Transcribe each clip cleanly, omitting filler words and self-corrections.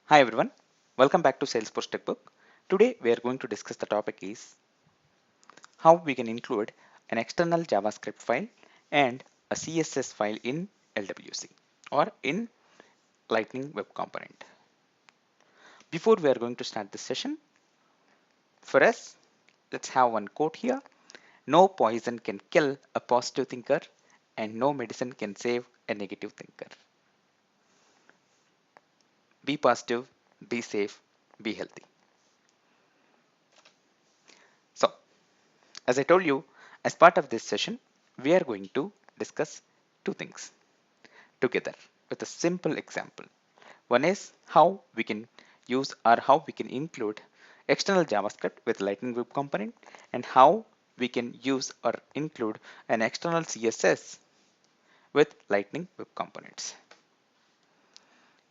Hi everyone, welcome back to Salesforce Textbook. Today we are going to discuss the topic is how we can include an external JavaScript file and a CSS file in LWC or in Lightning Web Component. Before we are going to start this session, for us, let's have one quote here. No poison can kill a positive thinker and no medicine can save a negative thinker. Be positive, be safe, be healthy. So, as I told you, as part of this session, we are going to discuss two things together with a simple example. One is how we can use or how we can include external JavaScript with Lightning Web Component and how we can use or include an external CSS with Lightning Web Components.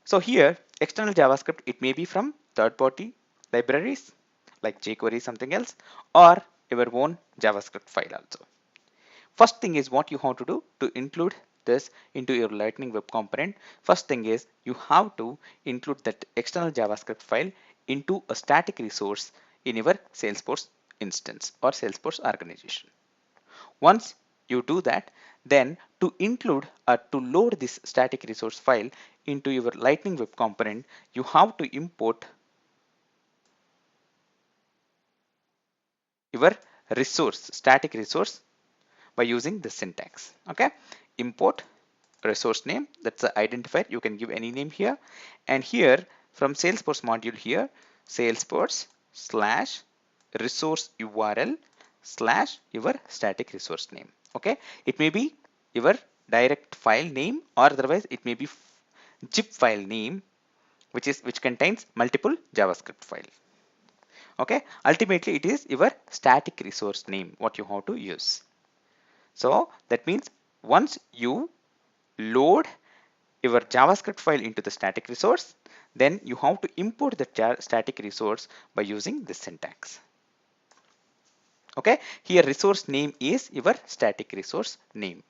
So here, external JavaScript, it may be from third-party libraries like jQuery, something else, or your own JavaScript file also. First thing is what you have to do to include this into your Lightning Web Component. First thing is you have to include that external JavaScript file into a static resource in your Salesforce instance or Salesforce organization. Once you do that, then to include or to load this static resource file into your Lightning Web Component, you have to import your resource, static resource by using the syntax. Okay, import resource name, that's the identifier. You can give any name here, and here from Salesforce module here, Salesforce slash resource URL slash your static resource name. Okay, it may be your direct file name or otherwise it may be zip file name which contains multiple JavaScript file. Okay, ultimately it is your static resource name what you have to use. So that means once you load your JavaScript file into the static resource, then you have to import the static resource by using this syntax. Okay, here resource name is your static resource name.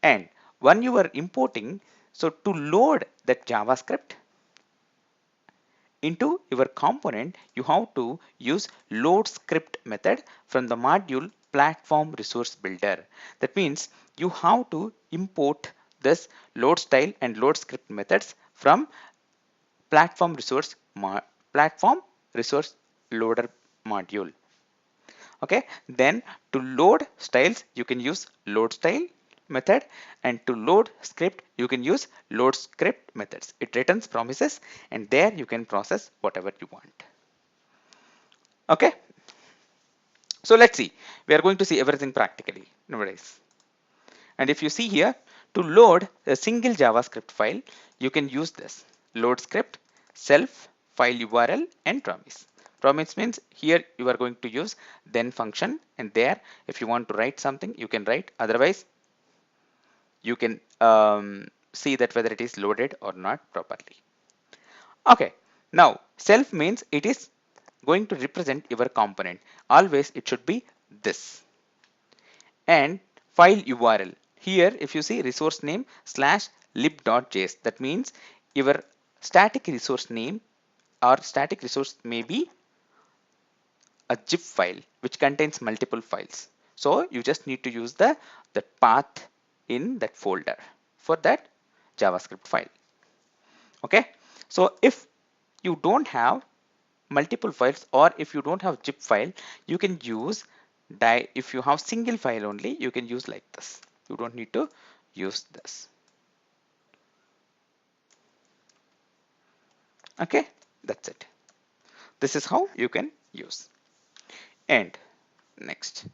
And when you are importing, so to load that JavaScript into your component, you have to use load script method from the module platform resource builder. That means you have to import this load style and load script methods from platform resource loader module. Okay, then to load styles you can use load style method, and to load script you can use load script methods. It returns promises and there you can process whatever you want. Okay, so let's see, we are going to see everything practically nowadays. And if you see here, to load a single JavaScript file you can use this load script, self, file URL and promise. Promise means here you are going to use then function, and there if you want to write something you can write, otherwise you can see that whether it is loaded or not properly. Okay, now self means it is going to represent your component. Always it should be this. And file URL. Here if you see resource name slash lib.js, that means your static resource name or static resource may be a zip file which contains multiple files. So you just need to use the path in that folder for that JavaScript file. Okay, so if you don't have multiple files or if you don't have zip file, you can use if you have single file only, you can use like this. You don't need to use this. Okay, that's it. This is how you can use. And next,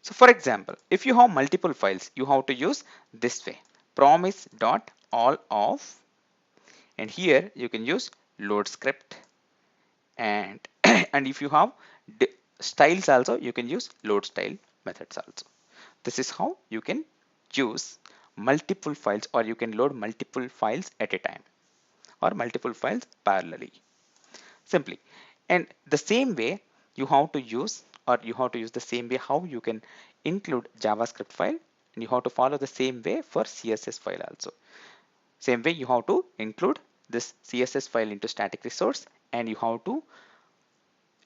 so for example, if you have multiple files, you have to use this way, promise dot all of, and here you can use load script, and and if you have styles also, you can use load style methods also. This is how you can use multiple files, or you can load multiple files at a time or multiple files parallelly simply. And the same way you have to use, or you have to use the same way how you can include JavaScript file, and you have to follow the same way for CSS file also. Same way you have to include this CSS file into static resource, and you have to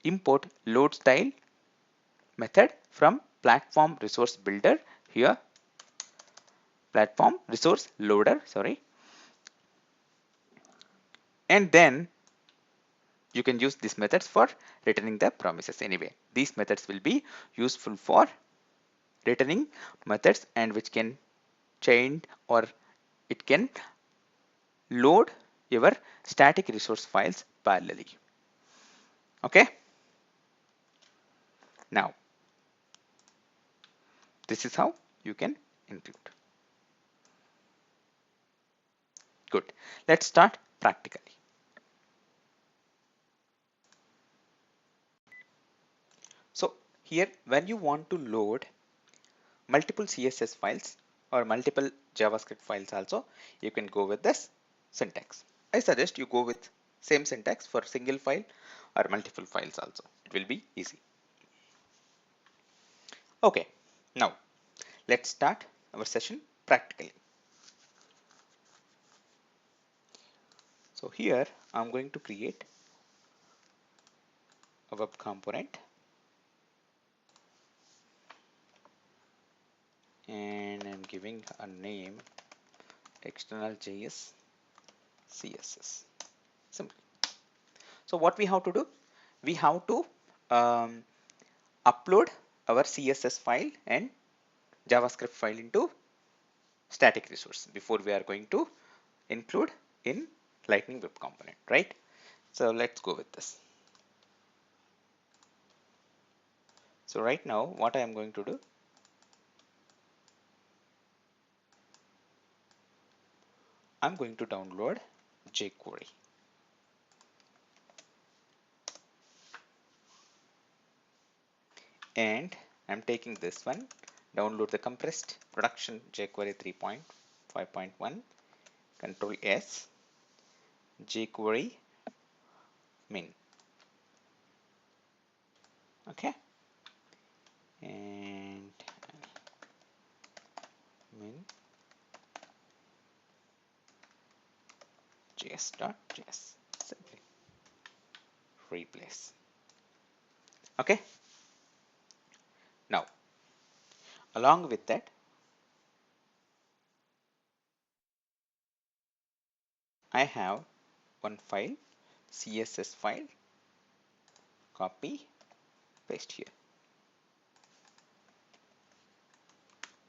import load style method from platform resource builder here, platform resource loader, sorry, and then you can use these methods for returning the promises. Anyway, these methods will be useful for returning methods, and which can change, or it can load your static resource files parallelly. Okay, now this is how you can include. Good, let's start practically. So here, when you want to load multiple CSS files or multiple JavaScript files also, you can go with this syntax. I suggest you go with same syntax for single file or multiple files also. It will be easy. Okay, now let's start our session practically. So here I'm going to create a web component, and I'm giving a name external JS CSS. Simple. So what we have to do? We have to upload our CSS file and JavaScript file into static resource before we are going to include in Lightning Web Component, right? So let's go with this. So right now, what I am going to do, I'm going to download jQuery. And I'm taking this one, download the compressed production jQuery 3.5.1, Control S, jQuery min. Okay, and min js.js, simply replace. Okay, now along with that, I have one file, CSS file, copy, paste here.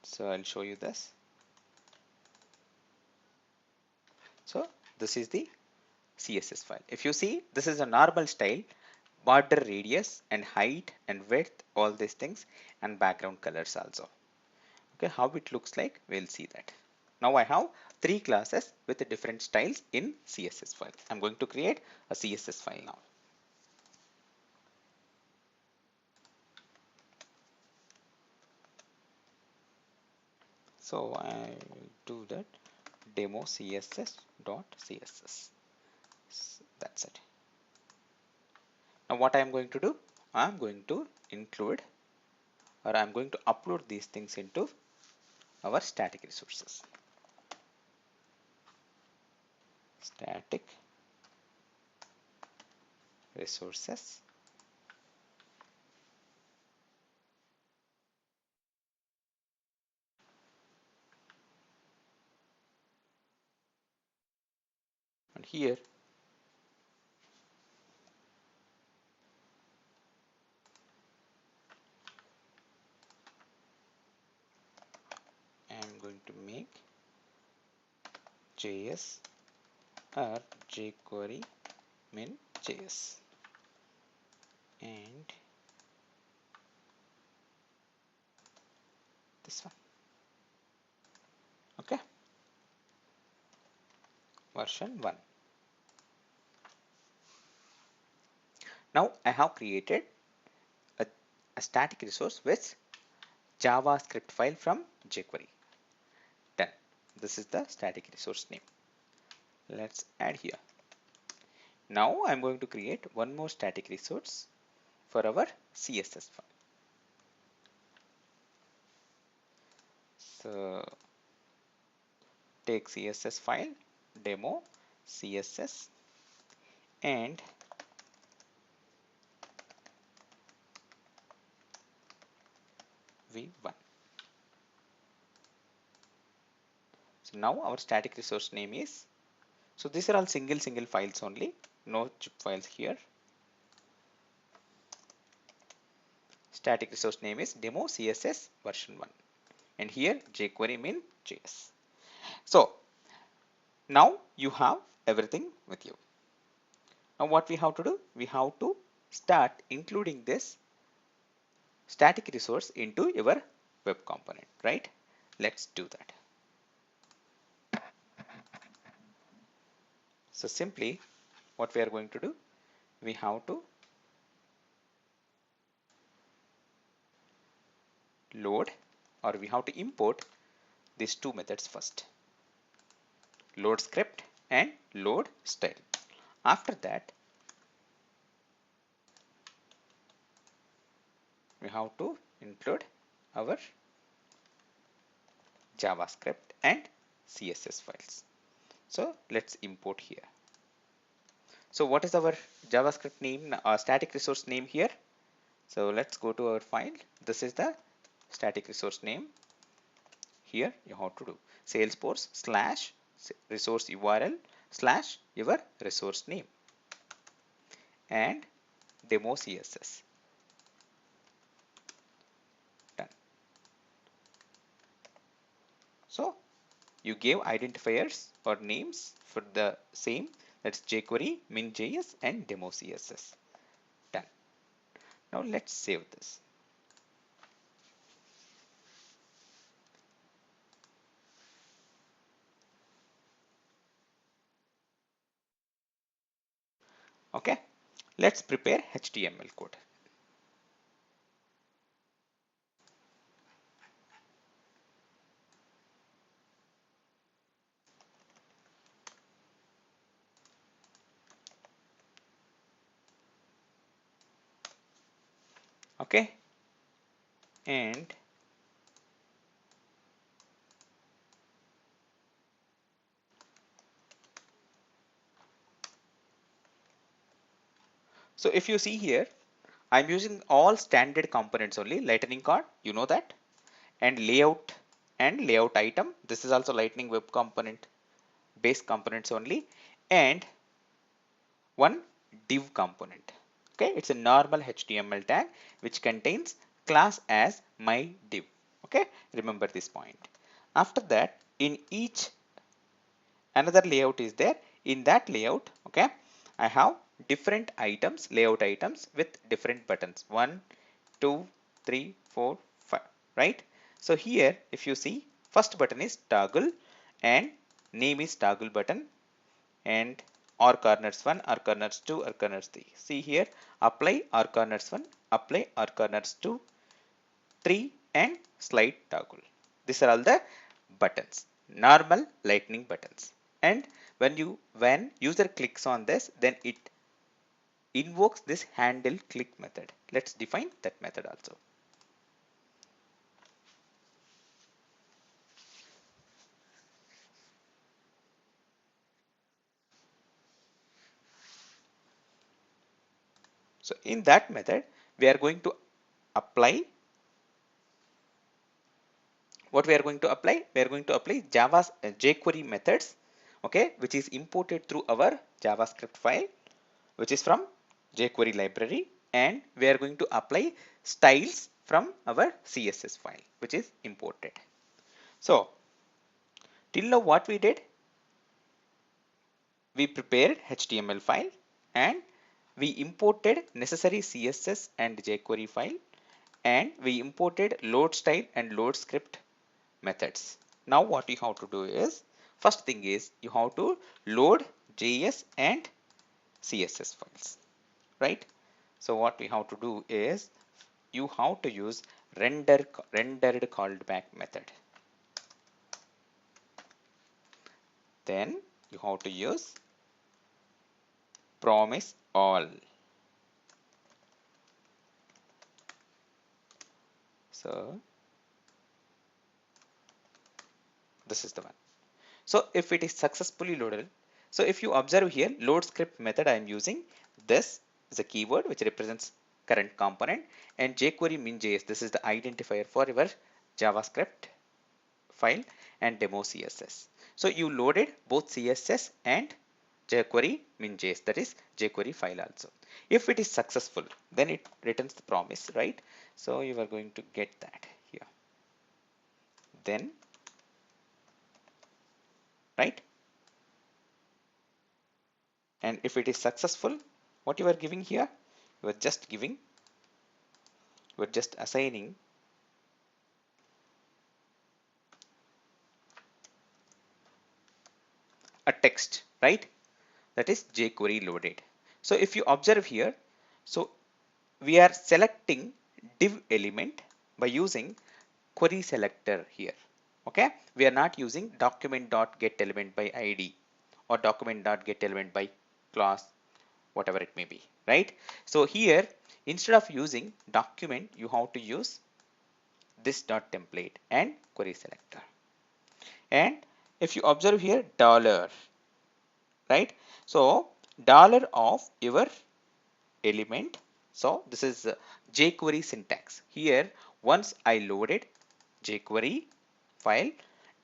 So I'll show you this. So this is the CSS file. If you see, this is a normal style, border radius and height and width, all these things, and background colors also. Okay, how it looks like, we'll see that. Now I have three classes with different styles in CSS file. I'm going to create a CSS file now. So I will do that demo css.css. That's it. Now what I'm going to do, I'm going to include, or I'm going to upload these things into our static resources. Static resources, and here I'm going to make JS or jQuery min JS, and this one. Okay, version 1. Now I have created a static resource with JavaScript file from jQuery. Done. This is the static resource name. Let's add here. Now I'm going to create one more static resource for our CSS file. So take CSS file demo CSS and v1. So now our static resource name is, so these are all single files only, no zip files here. Static resource name is demo CSS version 1 and here jquery min JS. So now you have everything with you. Now what we have to do? We have to start including this static resource into your web component, right? Let's do that. So simply what we are going to do, we have to load, or we have to import these two methods first, load script and load style. After that we have to include our JavaScript and CSS files. So let's import here. So what is our JavaScript name, static resource name here? So let's go to our file. This is the static resource name. Here you have to do Salesforce slash resource URL slash your resource name and demo CSS. Done. So you gave identifiers or names for the same, that's jQuery, min.js and demo CSS. Done. Now let's save this. Okay, let's prepare HTML code. Okay, and so if you see here, I'm using all standard components only, lightning card, you know that, and layout item. This is also lightning web component base components only, and one div component. Okay, it's a normal HTML tag which contains class as my div. Okay, remember this point. After that, in each another layout is there. In that layout, okay, I have different items, layout items with different buttons, 1 2 3 4 5, right? So here if you see, first button is toggle and name is toggle button, and or corners 1, or corners 2, or corners 3. See here, apply or corners 1, apply or corners 2, 3 and slide toggle. These are all the buttons, normal lightning buttons. And when user clicks on this, then it invokes this handle click method. Let's define that method also. So in that method, we are going to apply what we are going to apply. We are going to apply Java's jQuery methods, okay, which is imported through our JavaScript file, which is from jQuery library, and we are going to apply styles from our CSS file, which is imported. So till now what we did, we prepared HTML file and we imported necessary CSS and jQuery file, and we imported load style and load script methods. Now what you have to do is, first thing is you have to load JS and CSS files, right? So what we have to do is you have to use rendered callback method. Then you have to use promise all. So this is the one. So if it is successfully loaded, So if you observe here, load script method I am using, this is a keyword which represents current component, and jQuery min.js, this is the identifier for your JavaScript file and demo CSS. So you loaded both CSS and jQuery min.js, that is jQuery file also. If it is successful, then it returns the promise, right? So you are going to get that here. Then, right? And if it is successful, what you are giving here? You are just giving, you are just assigning a text, right? That is jQuery loaded. So if you observe here, so we are selecting div element by using query selector here. Okay, we are not using document.getElement by id or document.getElement by class, whatever it may be, right? So here, instead of using document, you have to use this dot template and query selector. And if you observe here, dollar, right? So dollar of your element. So this is jQuery syntax. Here, once I loaded jQuery file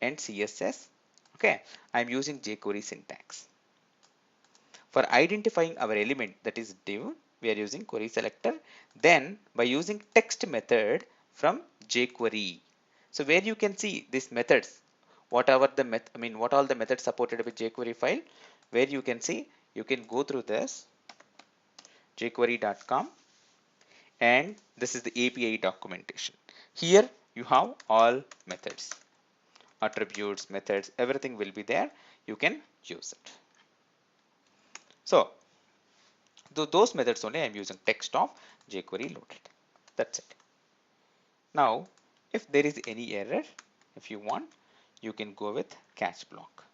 and CSS, okay, I'm using jQuery syntax. For identifying our element, that is div, we are using query selector. Then by using text method from jQuery. So where you can see these methods, whatever the what all the methods supported with jQuery file, where you can see, you can go through this jQuery.com, and this is the API documentation. Here you have all methods, attributes, methods, everything will be there. You can use it. So those methods only I am using text of jQuery loaded. That's it. Now, if there is any error, if you want, you can go with catch block.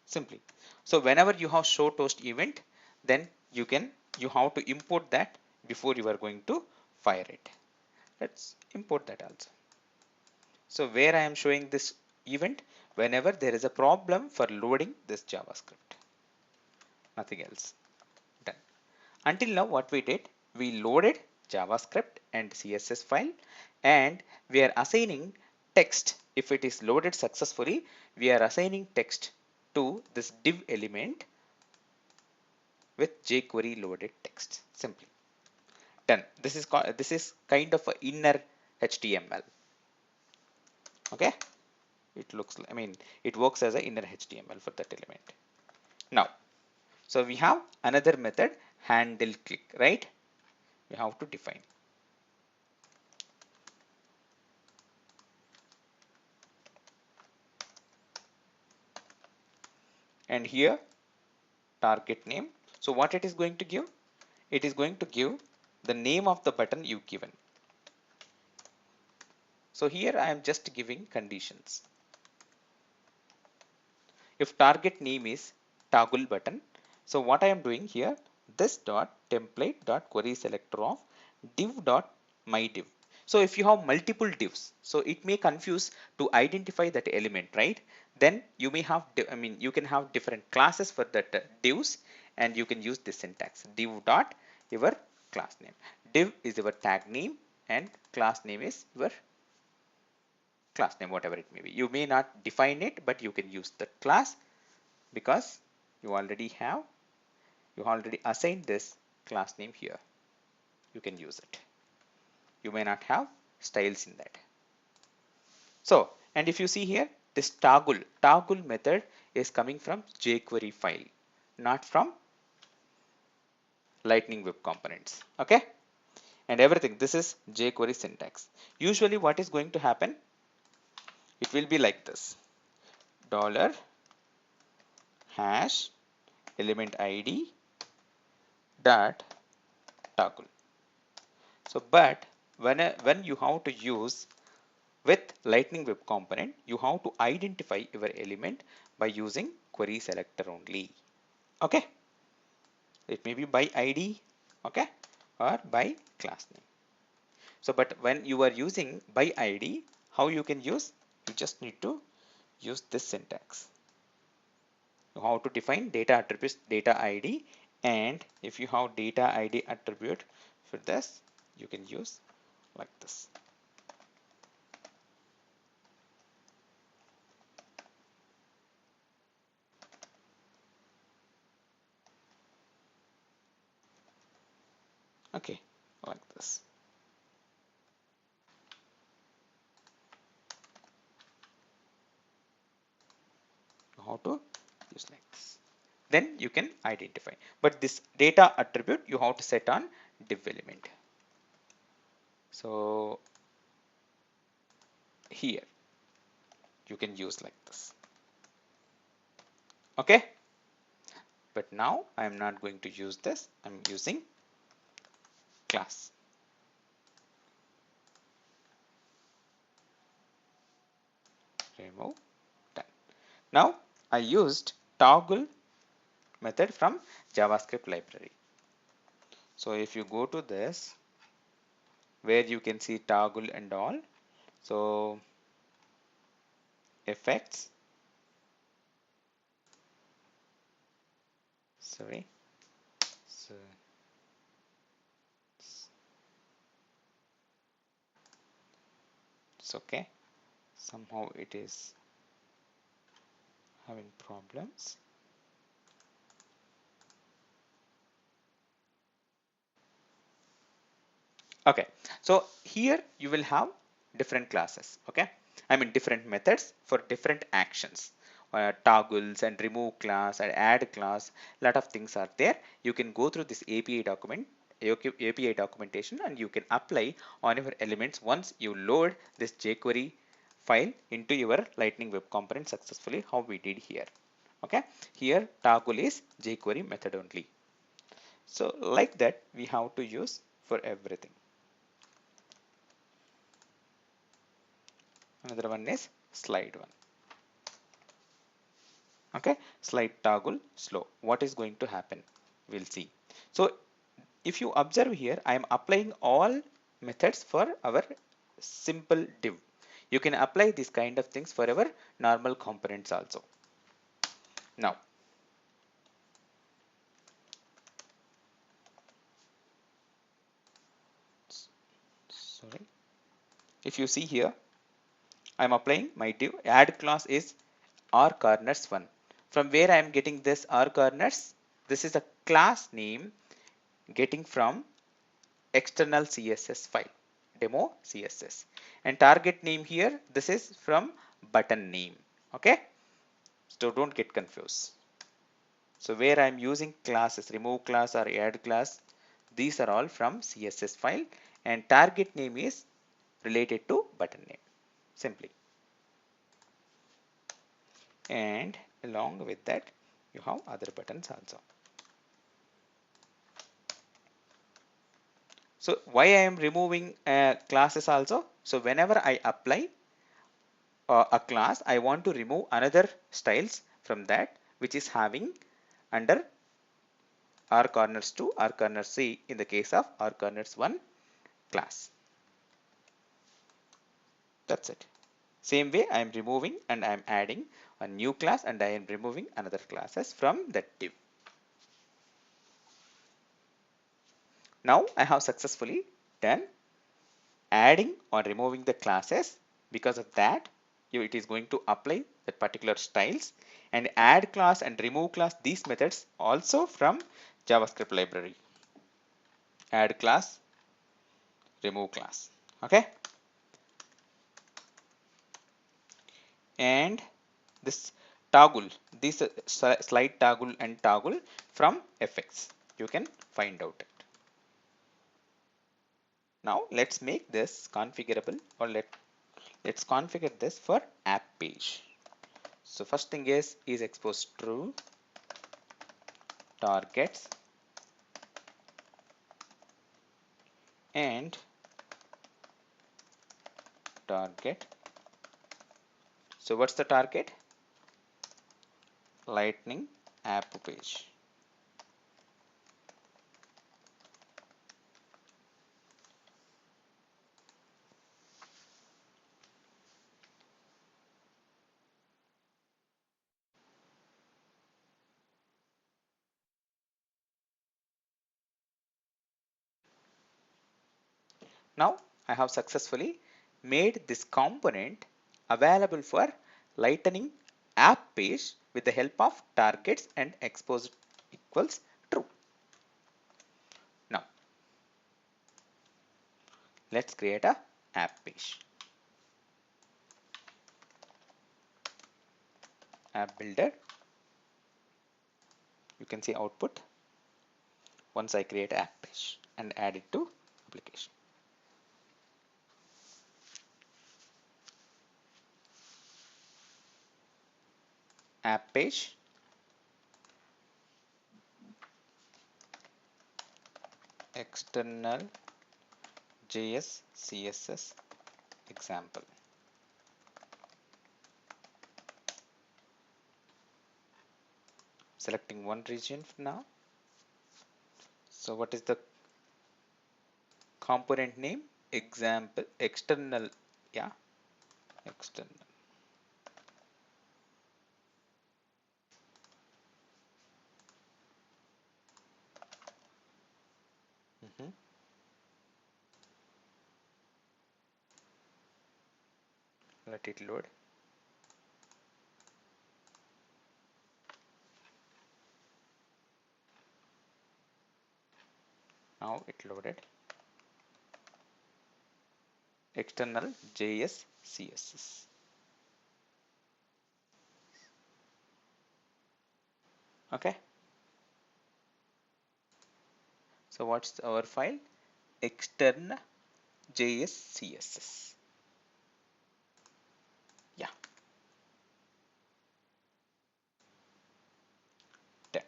Simply. So whenever you have show toast event, then you have to import that before you are going to fire it. Let's import that also. So where I am showing this event, whenever there is a problem for loading this JavaScript, nothing else. Done. Until now, what we did, we loaded JavaScript and CSS file, and we are assigning text. If it is loaded successfully, we are assigning text to this div element with jQuery loaded text. Simply done. This is kind of a inner HTML. Okay, it looks, it works as an inner HTML for that element. Now, so we have another method, handle click, right? We have to define. And here, target name. So what it is going to give? It is going to give the name of the button you given. So here I am just giving conditions. If target name is toggle button, so what I am doing here, this dot template dot query selector of div dot my div. So if you have multiple divs, so it may confuse to identify that element, right? Then you may have, you can have different classes for that divs, and you can use this syntax, div dot your class name. Div is your tag name and class name is your class name, whatever it may be. You may not define it, but you can use the class because you already assigned this class name here. You can use it. You may not have styles in that. So, and if you see here, this toggle method is coming from jQuery file, not from Lightning Web Components. Okay, and everything, this is jQuery syntax. Usually what is going to happen, it will be like this: dollar hash element id dot toggle. So but when you have to use with Lightning Web Component, you have to identify your element by using query selector only. Okay, it may be by id, okay, or by class name. So but when you are using by id, how you can use, you just need to use this syntax. How to define data attributes data id, and if you have data id attribute for this, you can use like this. Okay, like this. How to use like this, then you can identify. But this data attribute you have to set on div element. So here you can use like this. Okay, but now I am not going to use this. I'm using class. Remove. Done. Now I used toggle method from JavaScript library. So if you go to this, where you can see toggle and all, so effects, sorry, so it's okay, somehow it is having problems. Okay, so here you will have different classes. Okay, I mean different methods for different actions. Toggles and remove class and add class, lot of things are there. You can go through this API documentation, and you can apply on your elements once you load this jQuery file into your Lightning Web Component successfully, how we did here. Okay, here toggle is jQuery method only. So like that we have to use for everything. Another one is slide one. Okay, slide toggle slow. What is going to happen? We'll see. So if you observe here, I am applying all methods for our simple div. You can apply this kind of things for our normal components also. Now, sorry, if you see here, I am applying my div. Add class is r corners one. From where I am getting this r corners? This is a class name getting from external CSS file, demo CSS, and target name here, this is from button name. Okay, so don't get confused. So where I'm using classes, remove class or add class, these are all from CSS file, and target name is related to button name simply. And along with that you have other buttons also. So why I am removing classes also? So whenever I apply a class, I want to remove another styles from that which is having under r corners 2, r corners c in the case of r corners 1 class. That's it. Same way I am removing and I am adding a new class, and I am removing another classes from that div. Now I have successfully done adding or removing the classes. Because of that, it is going to apply that particular styles, and add class and remove class, these methods also from JavaScript library. Add class, remove class. Okay, and this toggle, this slide toggle and toggle from fx, you can find out it. Now let's make this configurable, or let's configure this for app page. So first thing is expose true, targets, and target. So what's the target? Lightning app page. Now I have successfully made this component available for lightening app page with the help of targets and expose equals true. Now let's create a app page. App builder. You can see output once I create app page and add it to application. App page, external JS CSS example. Selecting one region for now. So what is the component name? Example external, yeah, external. Let it load. Now it loaded. External JS CSS. Okay. So what's our file? External JS CSS. Yeah. Done.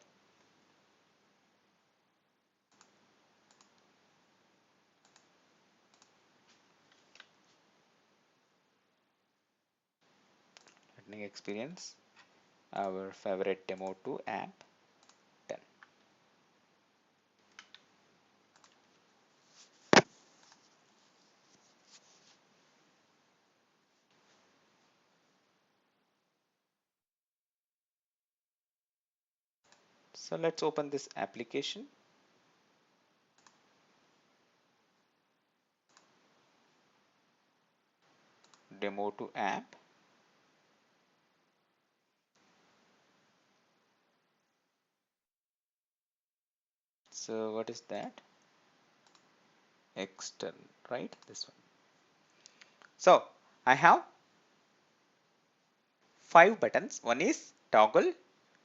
Learning experience. Our favorite demo 2 app. Done. So let's open this application. Demo 2 app. So what is that? External, right? This one. So I have 5 buttons. One is toggle,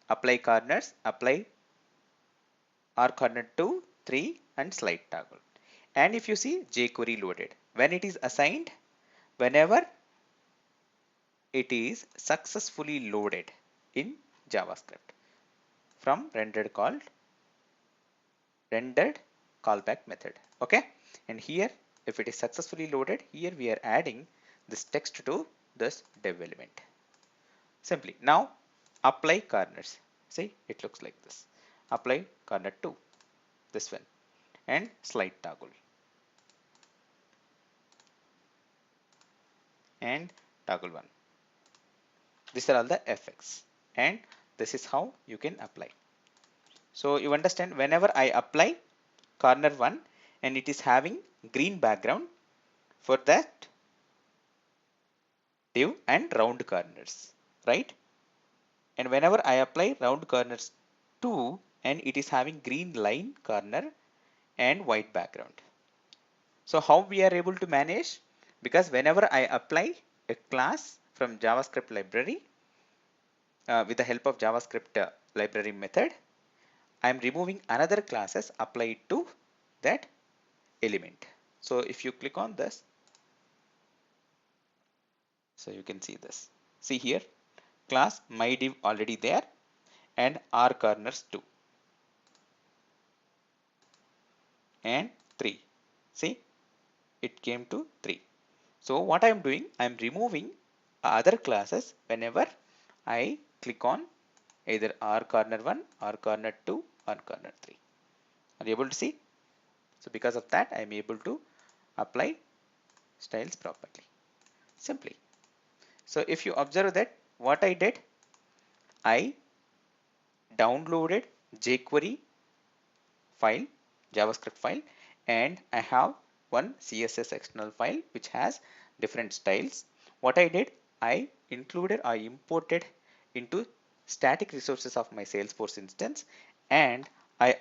apply corners, apply R corner 2, 3 and slide toggle. And if you see jQuery loaded, when it is assigned, whenever it is successfully loaded in JavaScript from rendered callback method. Okay, and here if it is successfully loaded, here we are adding this text to this dev element. Simply now apply corners. See, it looks like this. Apply corner 2, this one, and slide toggle and toggle 1. These are all the effects, and this is how you can apply. So you understand, whenever I apply corner 1 and it is having green background for that div and round corners, right? And whenever I apply round corners 2 and it is having green line corner and white background. So how we are able to manage? Because whenever I apply a class from JavaScript library with the help of JavaScript library method, I am removing another classes applied to that element. So if you click on this, so you can see this. See here, class myDiv already there and R corners 2 and 3. See, it came to 3. So what I am doing, I am removing other classes whenever I click on either R corner 1, R corner 2, or corner 3. Are you able to see? So because of that, I am able to apply styles properly. Simply. So if you observe that what I did, I downloaded jQuery file, JavaScript file, and I have one CSS external file which has different styles. What I did, I imported into static resources of my Salesforce instance, and I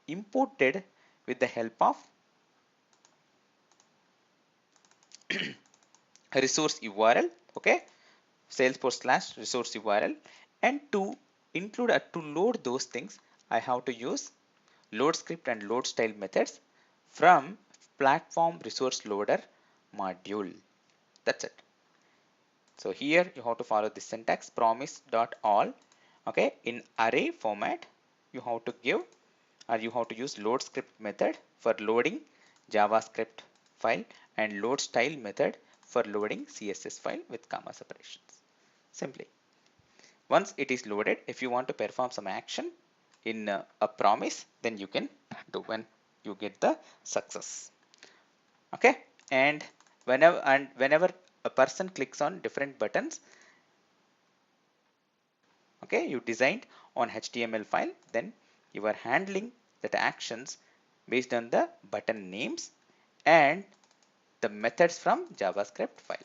imported with the help of resource URL, okay, Salesforce / resource URL, and to to load those things, I have to use load script and load style methods from platform resource loader module. That's it. So here you have to follow the syntax promise.all. Okay, in array format you have to give, or you have to use load script method for loading JavaScript file and load style method for loading CSS file with comma separations. Simply. Once it is loaded, if you want to perform some action in a promise, then you can do when you get the success. Okay, and whenever a person clicks on different buttons, okay, you designed on HTML file, then you are handling that actions based on the button names and the methods from JavaScript file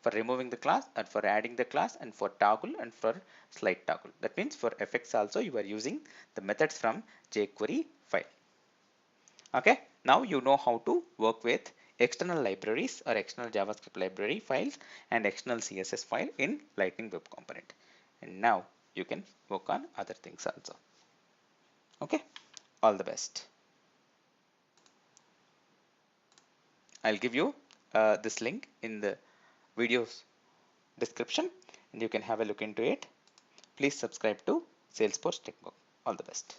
for removing the class and for adding the class and for toggle and for slide toggle. That means for effects also you are using the methods from jQuery file. Okay, now you know how to work with external libraries or external JavaScript library files and external CSS file in Lightning Web Component. And now you can work on other things also. Okay, all the best. I'll give you this link in the video's description and you can have a look into it. Please subscribe to Salesforce Techbook. All the best.